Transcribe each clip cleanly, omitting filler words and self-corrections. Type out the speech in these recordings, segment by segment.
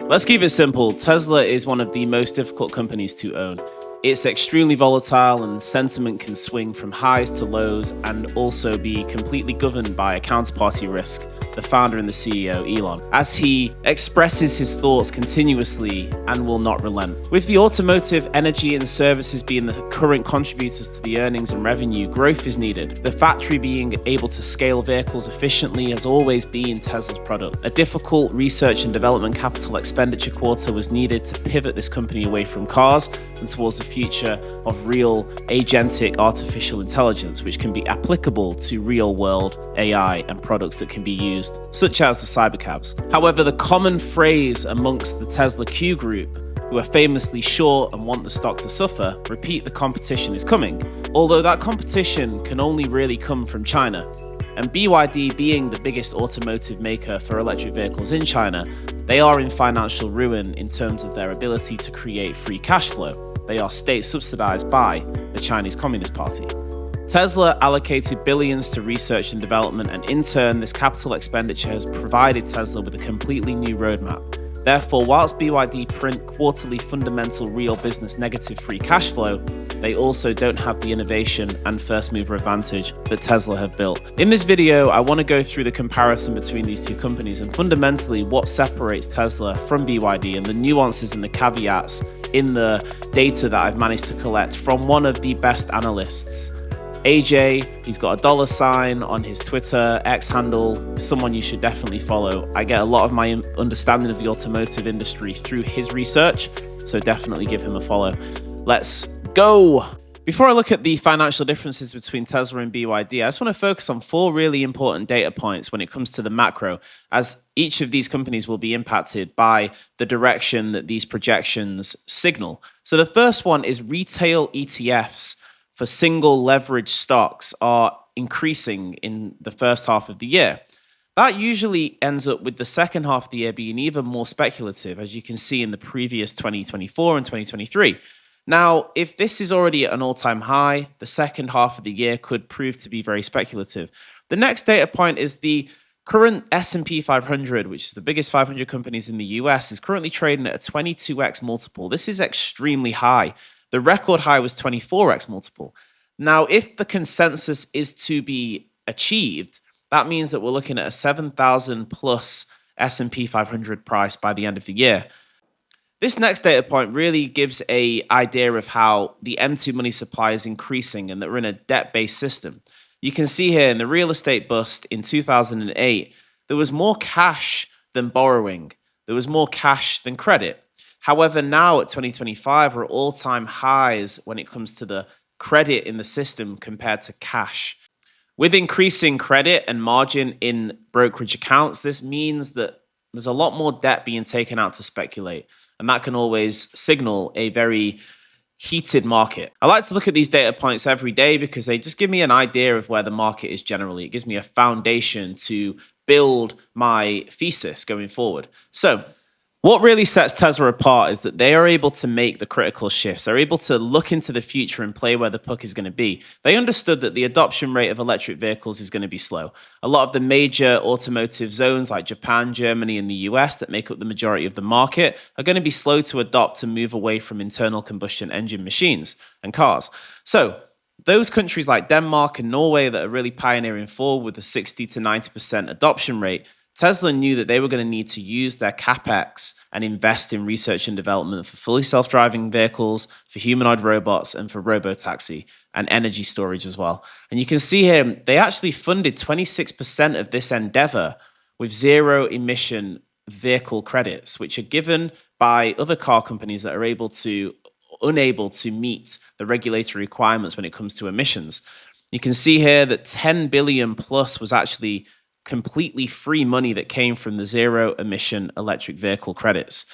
Let's keep it simple. Tesla is one of the most difficult companies to own. It's extremely volatile and sentiment can swing from highs to lows and also be completely governed by a counterparty risk, the founder and the CEO, Elon, as he expresses his thoughts continuously and will not relent. With the automotive, energy and services being the current contributors to the earnings and revenue, growth is needed. The factory being able to scale vehicles efficiently has always been Tesla's product. A difficult research and development capital expenditure quarter was needed to pivot this company away from cars and towards the future of real agentic artificial intelligence, which can be applicable to real-world AI and products that can be used, such as the cybercabs. However, the common phrase amongst the Tesla Q group, who are famously short and want the stock to suffer, repeat the competition is coming, although that competition can only really come from China. And BYD being the biggest automotive maker for electric vehicles in China, they are in financial ruin in terms of their ability to create free cash flow. They are state subsidized by the Chinese Communist Party. Tesla allocated billions to research and development, and in turn, this capital expenditure has provided Tesla with a completely new roadmap. Therefore, whilst BYD print quarterly fundamental real business negative free cash flow, they also don't have the innovation and first mover advantage that Tesla have built. In this video, I want to go through the comparison between these two companies and fundamentally what separates Tesla from BYD and the nuances and the caveats in the data that I've managed to collect from one of the best analysts. AJ, he's got a $sign on his Twitter X handle, someone you should definitely follow. I get a lot of my understanding of the automotive industry through his research, so definitely give him a follow. Let's go. Before I look at the financial differences between Tesla and BYD, I just want to focus on four really important data points when it comes to the macro, as each of these companies will be impacted by the direction that these projections signal. So the first one is retail ETFs for single leverage stocks are increasing in the first half of the year. That usually ends up with the second half of the year being even more speculative, as you can see in the previous 2024 and 2023. Now, if this is already at an all-time high, the second half of the year could prove to be very speculative. The next data point is the current S&P 500, which is the biggest 500 companies in the US, is currently trading at a 22x multiple. This is extremely high. The record high was 24x multiple. Now, if the consensus is to be achieved, that means that we're looking at a 7,000 plus S&P 500 price by the end of the year. This next data point really gives an idea of how the M2 money supply is increasing and that we're in a debt-based system. You can see here in the real estate bust in 2008, there was more cash than borrowing. There was more cash than credit. However, now at 2025, we're at all-time highs when it comes to the credit in the system compared to cash. With increasing credit and margin in brokerage accounts, this means that there's a lot more debt being taken out to speculate, and that can always signal a very heated market. I like to look at these data points every day because they just give me an idea of where the market is generally. It gives me a foundation to build my thesis going forward. So, what really sets Tesla apart is that they are able to make the critical shifts. They're able to look into the future and play where the puck is going to be. They understood that the adoption rate of electric vehicles is going to be slow. A lot of the major automotive zones like Japan, Germany, and the US that make up the majority of the market are going to be slow to adopt and move away from internal combustion engine machines and cars. So those countries like Denmark and Norway that are really pioneering forward with a 60 to 90% adoption rate, Tesla knew that they were going to need to use their CapEx and invest in research and development for fully self-driving vehicles, for humanoid robots, and for robotaxi and energy storage as well. And you can see here, they actually funded 26% of this endeavor with zero emission vehicle credits, which are given by other car companies that are unable to meet the regulatory requirements when it comes to emissions. You can see here that 10 billion plus was actually completely free money that came from the zero emission electric vehicle credits.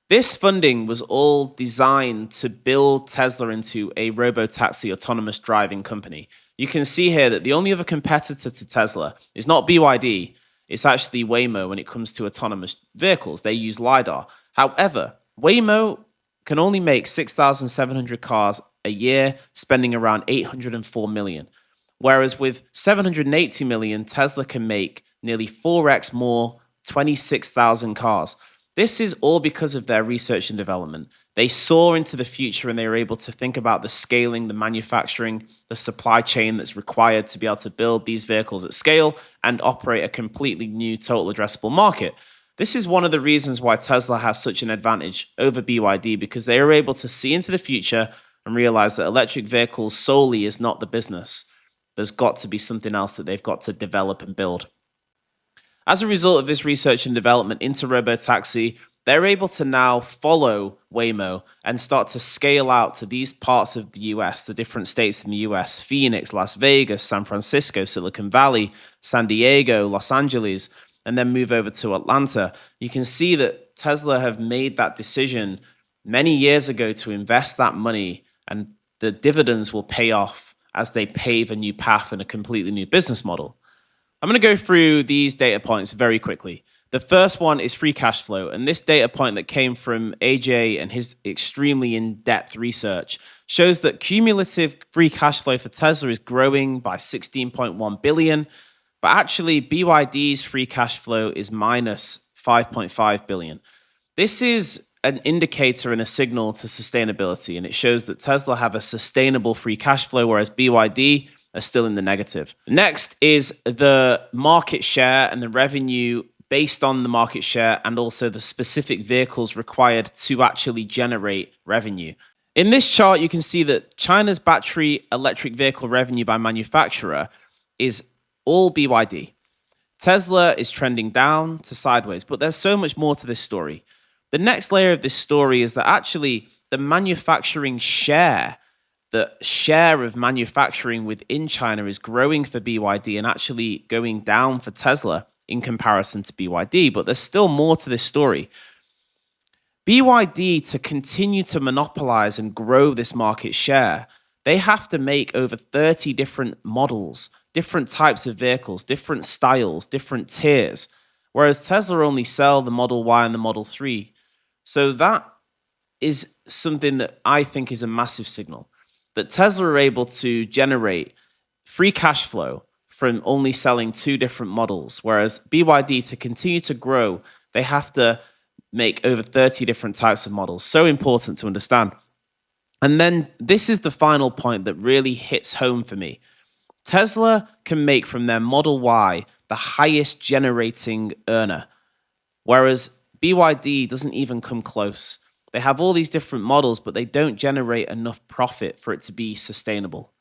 This funding was all designed to build Tesla into a robotaxi autonomous driving company. You can see here that the only other competitor to Tesla is not BYD, it's actually Waymo when it comes to autonomous vehicles. They use LiDAR. However, Waymo can only make 6,700 cars a year, spending around $804 million. Whereas with 780 million, Tesla can make nearly 4x more, 26,000 cars. This is all because of their research and development. They saw into the future and they were able to think about the scaling, the manufacturing, the supply chain that's required to be able to build these vehicles at scale and operate a completely new total addressable market. This is one of the reasons why Tesla has such an advantage over BYD, because they are able to see into the future and realize that electric vehicles solely is not the business. There's got to be something else that they've got to develop and build. As a result of this research and development into robotaxi, they're able to now follow Waymo and start to scale out to these parts of the US, the different states in the US: Phoenix, Las Vegas, San Francisco, Silicon Valley, San Diego, Los Angeles, and then move over to Atlanta. You can see that Tesla have made that decision many years ago to invest that money, and the dividends will pay off as they pave a new path and a completely new business model. I'm going to go through these data points very quickly. The first one is free cash flow. And this data point that came from AJ and his extremely in-depth research shows that cumulative free cash flow for Tesla is growing by 16.1 billion. But actually, BYD's free cash flow is minus 5.5 billion. This is an indicator and a signal to sustainability. And it shows that Tesla have a sustainable free cash flow, whereas BYD are still in the negative. Next is the market share and the revenue based on the market share and also the specific vehicles required to actually generate revenue. In this chart, you can see that China's battery electric vehicle revenue by manufacturer is all BYD. Tesla is trending down to sideways, but there's so much more to this story. The next layer of this story is that actually the manufacturing share, the share of manufacturing within China is growing for BYD and actually going down for Tesla in comparison to BYD. But there's still more to this story. BYD, to continue to monopolize and grow this market share, they have to make over 30 different models, different types of vehicles, different styles, different tiers, whereas Tesla only sell the Model Y and the Model 3. So that is something that I think is a massive signal, that Tesla are able to generate free cash flow from only selling 2 different models, whereas BYD, to continue to grow, they have to make over 30 different types of models. So important to understand. And then this is the final point that really hits home for me. Tesla can make from their Model Y the highest generating earner, whereas BYD doesn't even come close. They have all these different models, but they don't generate enough profit for it to be sustainable.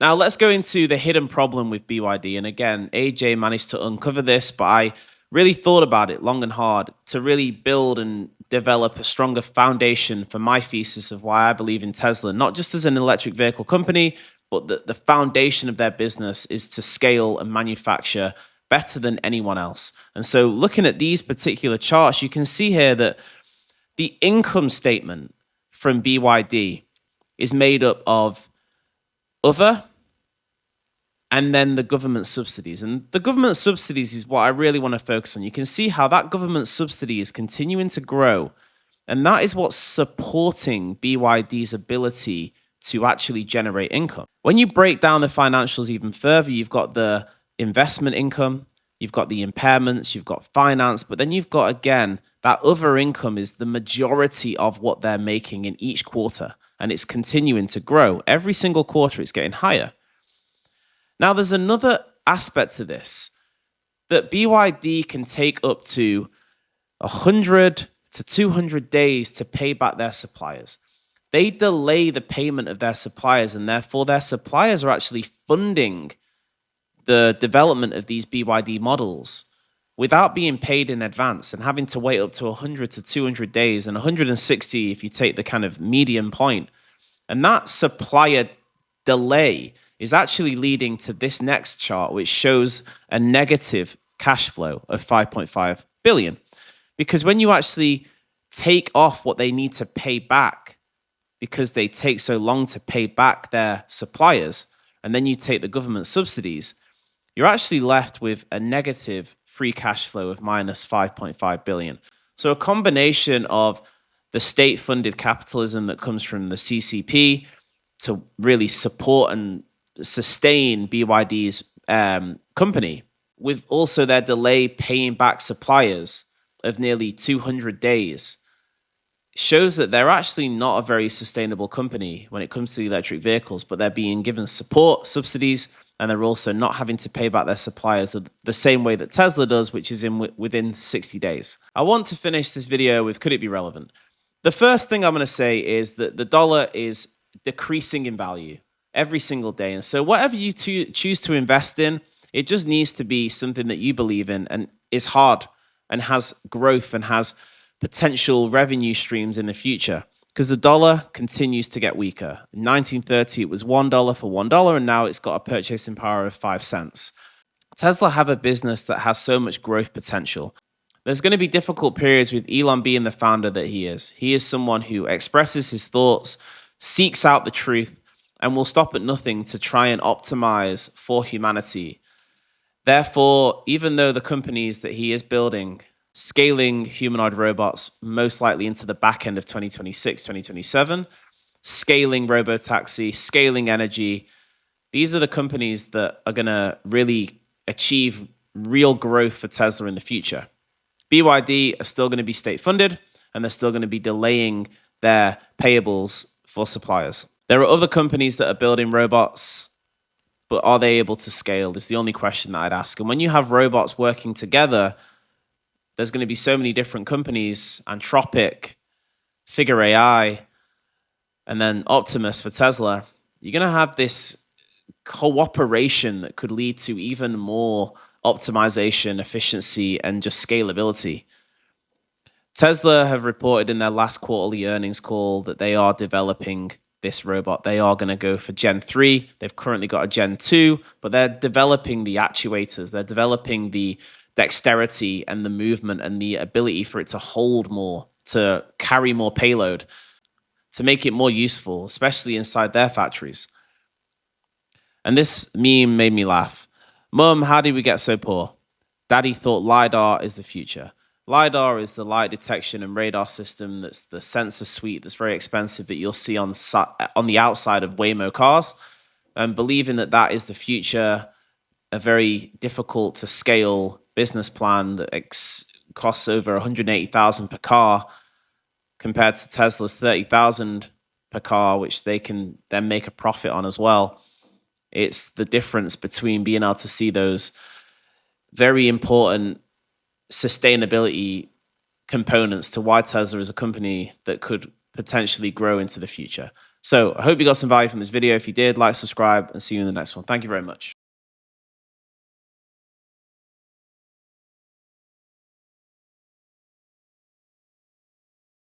Now, let's go into the hidden problem with BYD. And again, AJ managed to uncover this, but I really thought about it long and hard to really build and develop a stronger foundation for my thesis of why I believe in Tesla, not just as an electric vehicle company, but the foundation of their business is to scale and manufacture better than anyone else. And so looking at these particular charts, you can see here that the income statement from BYD is made up of other and then the government subsidies. And the government subsidies is what I really want to focus on. You can see how that government subsidy is continuing to grow. And that is what's supporting BYD's ability to actually generate income. When you break down the financials even further, you've got the investment income, you've got the impairments, you've got finance, but then you've got, again, that other income is the majority of what they're making in each quarter. And it's continuing to grow. Every single quarter, it's getting higher. Now, there's another aspect to this, that BYD can take up to 100 to 200 days to pay back their suppliers. They delay the payment of their suppliers, and therefore their suppliers are actually funding the development of these BYD models without being paid in advance and having to wait up to 100 to 200 days and 160 if you take the kind of median point. And that supplier delay is actually leading to this next chart, which shows a negative cash flow of 5.5 billion. Because when you actually take off what they need to pay back, because they take so long to pay back their suppliers, and then you take the government subsidies, you're actually left with a negative free cash flow of minus 5.5 billion. So a combination of the state-funded capitalism that comes from the CCP to really support and sustain BYD's company, with also their delay paying back suppliers, of nearly 200 days shows that they're actually not a very sustainable company when it comes to electric vehicles, but they're being given support, subsidies, and they're also not having to pay back their suppliers the same way that Tesla does, which is within 60 days. I want to finish this video with, could it be relevant? The first thing I'm going to say is that the dollar is decreasing in value every single day. And so whatever you choose to invest in, it just needs to be something that you believe in and is hard and has growth and has potential revenue streams in the future, because the dollar continues to get weaker. In 1930, it was $1 for $1, and now it's got a purchasing power of 5 cents. Tesla have a business that has so much growth potential. There's going to be difficult periods with Elon being the founder that he is. He is someone who expresses his thoughts, seeks out the truth, and will stop at nothing to try and optimize for humanity. Therefore, even though the companies that he is building, scaling humanoid robots most likely into the back end of 2026, 2027, scaling robotaxi, scaling energy, these are the companies that are going to really achieve real growth for Tesla in the future. BYD are still going to be state funded, and they're still going to be delaying their payables for suppliers. There are other companies that are building robots, but are they able to scale? Is the only question that I'd ask. And when you have robots working together, there's going to be so many different companies, Anthropic, Figure AI, and then Optimus for Tesla. You're going to have this cooperation that could lead to even more optimization, efficiency, and just scalability. Tesla have reported in their last quarterly earnings call that they are developing this robot. They are going to go for Gen 3. They've currently got a Gen 2, but they're developing the actuators. They're developing the dexterity and the movement and the ability for it to hold more, to carry more payload, to make it more useful, especially inside their factories. And this meme made me laugh. Mum, how did we get so poor? Daddy thought LiDAR is the future. LiDAR is the light detection and radar system that's the sensor suite that's very expensive that you'll see on the outside of Waymo cars. And believing that that is the future, a very difficult to scale business plan that costs over $180,000 per car compared to Tesla's $30,000 per car, which they can then make a profit on as well. It's the difference between being able to see those very important sustainability components to why Tesla is a company that could potentially grow into the future. So I hope you got some value from this video. If you did, like, subscribe, and see you in the next one. Thank you very much.